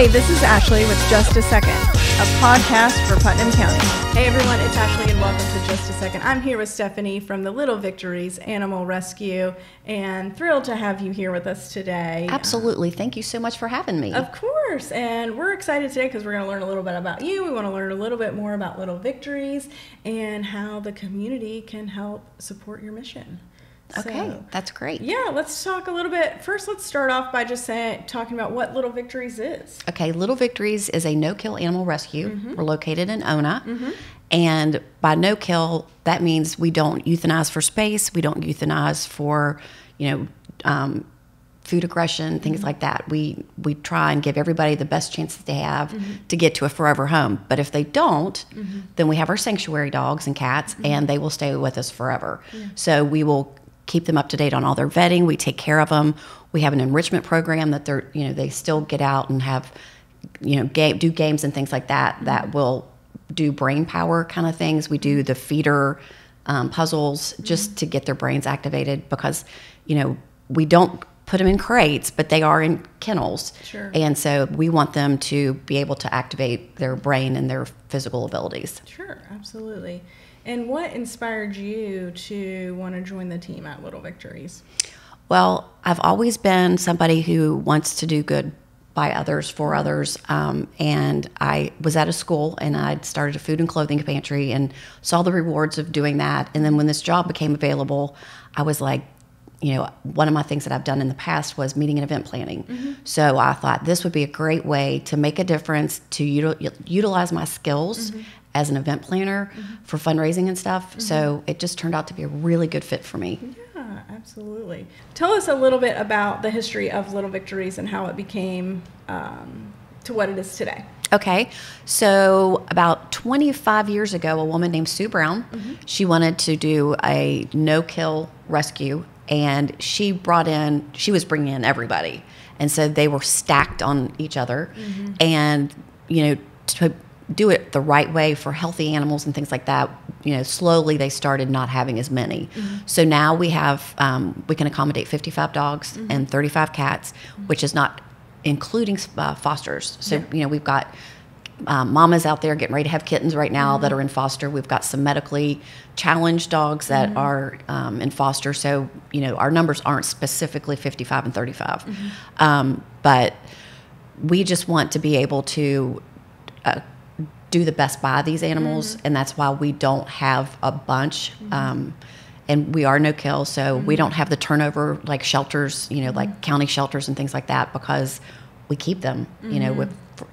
Hey, this is Ashley with Just a Second, a podcast for Putnam County. Hey everyone, it's Ashley and welcome to Just a Second. I'm here with Stephanie from the Little Victories Animal Rescue and thrilled to have you here with us today. Absolutely. Thank you so much for having me. Of course. And we're excited today because we're going to learn a little bit about you. We want to learn a little bit more about Little Victories and how the community can help support your mission. Okay, that's great. Yeah, let's talk a little bit. First, let's start off by just talking about what Little Victories is. Okay, Little Victories is a no-kill animal rescue. Mm-hmm. We're located in Ona. Mm-hmm. And by no-kill, that means we don't euthanize for space. We don't euthanize for, food aggression, things Mm-hmm. like that. We try and give everybody the best chance that they have to get to a forever home. But if they don't, then we have our sanctuary dogs and cats, and they will stay with us forever. Yeah. So we will keep them up to date on all their vetting. We take care of them. We have an enrichment program that they still get out and have, do games and things like that that will do brain power kind of things. We do the feeder puzzles just to get their brains activated because, we don't put them in crates, but they are in kennels. Sure. And so we want them to be able to activate their brain and their physical abilities. Sure, absolutely. And what inspired you to want to join the team at Little Victories? Well, I've always been somebody who wants to do good by others, for others. And I was at a school and I'd started a food and clothing pantry and saw the rewards of doing that. And then when this job became available, I was like, one of my things that I've done in the past was meeting and event planning. Mm-hmm. So I thought this would be a great way to make a difference, to utilize my skills as an event planner for fundraising and stuff. So it just turned out to be a really good fit for me. Yeah, absolutely. Tell us a little bit about the history of Little Victories and how it became to what it is today. Okay, so about 25 years ago, a woman named Sue Brown, she wanted to do a no-kill rescue, and she was bringing in everybody. And so they were stacked on each other. And, to do it the right way for healthy animals and things like that, slowly they started not having as many. So now we have, we can accommodate 55 dogs and 35 cats, which is not including fosters. So, we've got mamas out there getting ready to have kittens right now that are in foster. We've got some medically challenged dogs that are in foster. So, our numbers aren't specifically 55 and 35. But we just want to be able to do the best by these animals, and that's why we don't have a bunch. And we are no-kill, so we don't have the turnover like shelters, like county shelters and things like that, because we keep them,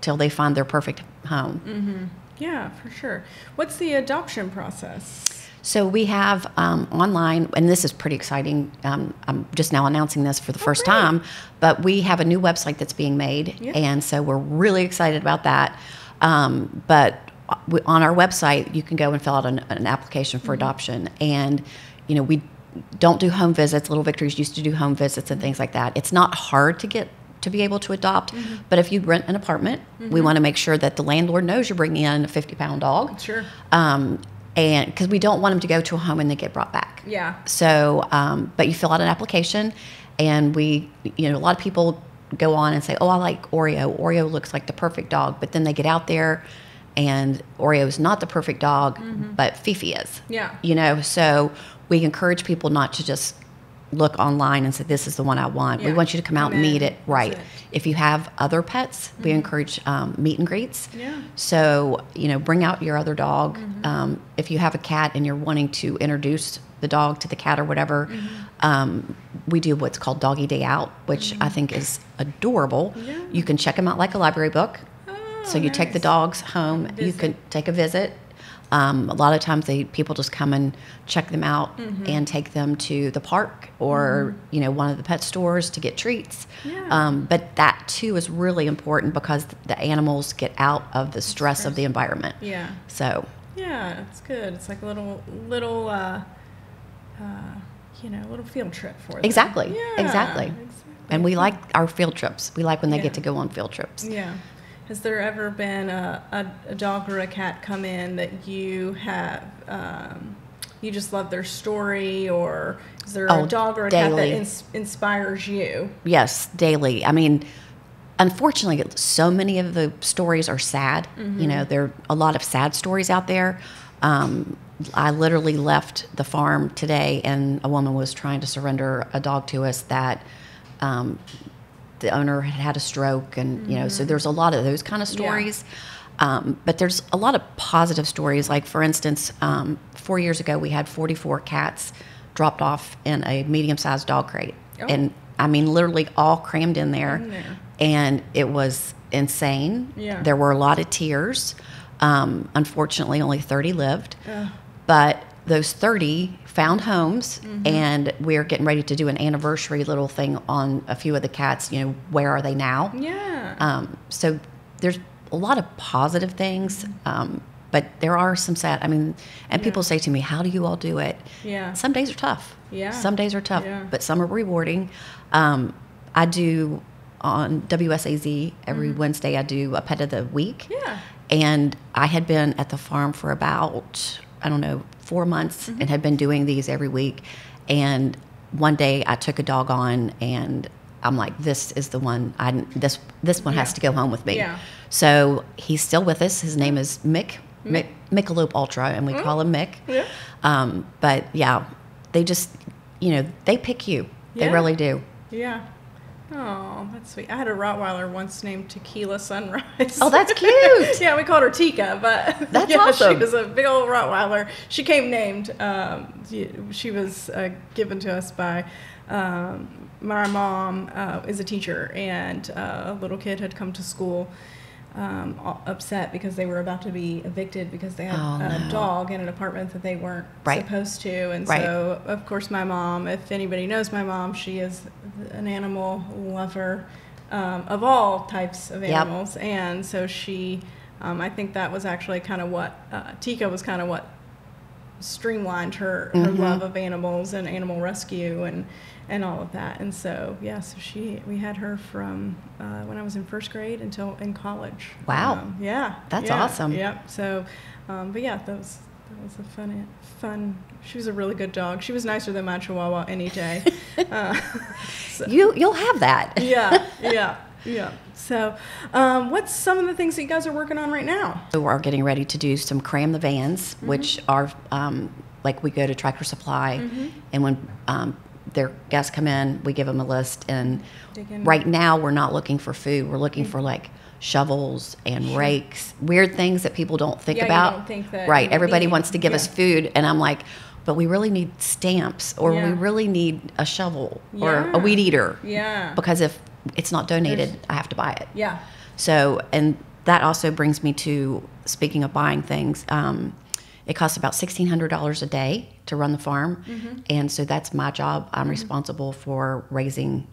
till they find their perfect home. Yeah, for sure. What's the adoption process? So we have online, and this is pretty exciting. I'm just now announcing this for the first time, but we have a new website that's being made, and so we're really excited about that. But on our website, you can go and fill out an application for adoption, and we don't do home visits. Little Victories used to do home visits and things like that. It's not hard to be able to adopt, but if you rent an apartment, we want to make sure that the landlord knows you're bringing in a 50-pound dog. Sure. And because we don't want them to go to a home and they get brought back. Yeah. So, but you fill out an application, and a lot of people go on and say, "Oh, I like Oreo. Oreo looks like the perfect dog," but then they get out there, and Oreo is not the perfect dog, but Fifi is. Yeah. So we encourage people not to just look online and say, "This is the one I want." We want you to come out and meet it. Right. If you have other pets, we encourage meet and greets. Yeah. So, bring out your other dog. If you have a cat and you're wanting to introduce the dog to the cat or whatever, we do what's called Doggy Day Out, which I think is adorable. Yeah. You can check them out like a library book. So you take the nice. dogs home. You can take a visit. A lot of times people just come and check them out and take them to the park or one of the pet stores to get treats. Yeah. But that too is really important because the animals get out of the stress of the environment. Yeah. So Yeah, it's good. It's like a little field trip for them. exactly. Yeah, And we like our field trips. We like when they get to go on field trips. Yeah. Has there ever been a dog or a cat come in that you have, you just love their story, or is there a dog or a daily. cat that inspires you? Yes, daily. I mean, unfortunately, so many of the stories are sad. You know, there are a lot of sad stories out there. I literally left the farm today, and a woman was trying to surrender a dog to us that the owner had had a stroke, and you know, so there's a lot of those kind of stories. But there's a lot of positive stories. Like, for instance, 4 years ago, we had 44 cats dropped off in a medium-sized dog crate. And, I mean, literally all crammed in there. And it was insane. There were a lot of tears. Unfortunately, only 30 lived. But those 30 found homes, and we're getting ready to do an anniversary little thing on a few of the cats. You know, where are they now? So there's a lot of positive things, but there are some sad. I mean, and people say to me, "How do you all do it?" Some days are tough. Some days are tough, but some are rewarding. I do on WSAZ every Wednesday. I do a pet of the week. And I had been at the farm for about, I don't know, 4 months, and had been doing these every week. And one day I took a dog on, and I'm like, this is the one. This one has to go home with me. So he's still with us. His name is Michelob Ultra, and we call him Mick. But yeah, they just, you know, they pick you. They really do. Oh, that's sweet. I had a Rottweiler once named Tequila Sunrise. Oh, that's cute. We called her Tika, but that's awesome. She was a big old Rottweiler. She came named. She was given to us by my mom is a teacher, and a little kid had come to school upset because they were about to be evicted because they had a dog in an apartment that they weren't supposed to. And so, of course, my mom, if anybody knows my mom, she is an animal lover of all types of animals. And so she, I think that was actually kind of what, Tika was kind of what streamlined her love of animals and animal rescue and all of that. And so, so we had her from when I was in first grade until in college. Wow. That's awesome. So, but yeah, that was a fun. She was a really good dog. She was nicer than my Chihuahua any day. So. You'll have that. Yeah. So, what's some of the things that you guys are working on right now? So we're getting ready to do some cram the vans, which are like we go to Tractor Supply, and when their guests come in, we give them a list. And right now, we're not looking for food. We're looking for like shovels and rakes, weird things that people don't think about. You don't think that Everybody wants to give us food, and I'm like, but we really need stamps, or we really need a shovel or a weed eater. Because if it's not donated, I have to buy it. So, and that also brings me to, speaking of buying things, it costs about $1,600 a day to run the farm. And so that's my job. I'm responsible for raising,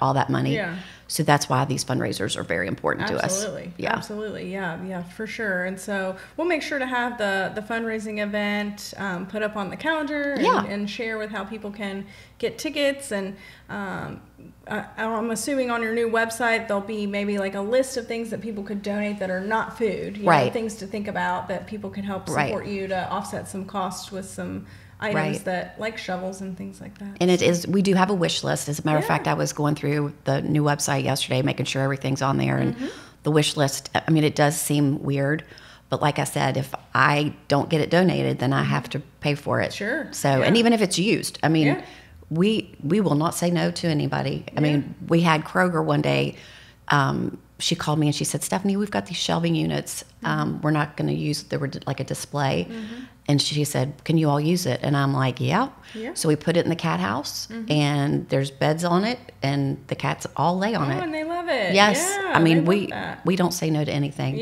all that money. So that's why these fundraisers are very important to us. Absolutely. Yeah, for sure. And so we'll make sure to have the fundraising event put up on the calendar and share with how people can get tickets. And I'm assuming on your new website there'll be maybe like a list of things that people could donate that are not food. You know, things to think about that people can help support you to offset some costs with some items that, like shovels and things like that. And it is, we do have a wish list. As a matter of fact, I was going through the new website yesterday, making sure everything's on there. And the wish list, I mean, it does seem weird, but like I said, if I don't get it donated, then I have to pay for it. So, and even if it's used, I mean, we will not say no to anybody. I mean, we had Kroger one day. She called me and she said, Stephanie, we've got these shelving units. We're not going to use, they were like a display. And she said, can you all use it? And I'm like, yeah. So we put it in the cat house, and there's beds on it, and the cats all lay on it. And they love it. I mean, we don't say no to anything.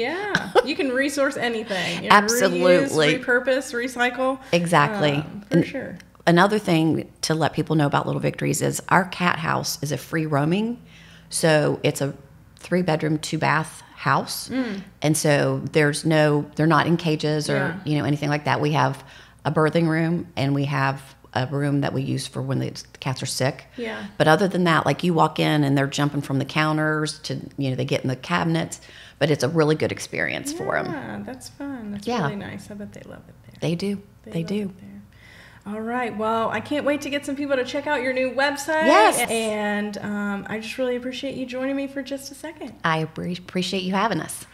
You can resource anything. Absolutely. Reuse, repurpose, recycle. Exactly. For sure. Another thing to let people know about Little Victories is our cat house is a free roaming. So it's a 3-bedroom, 2-bath house. And so they're not in cages or, anything like that. We have a birthing room, and we have a room that we use for when the cats are sick. But other than that, like, you walk in and they're jumping from the counters to, they get in the cabinets, but it's a really good experience for them. Yeah, that's fun. That's really nice. I bet they love it there. They do. They do. All right. Well, I can't wait to get some people to check out your new website. Yes. And I just really appreciate you joining me for just a second. I appreciate you having us.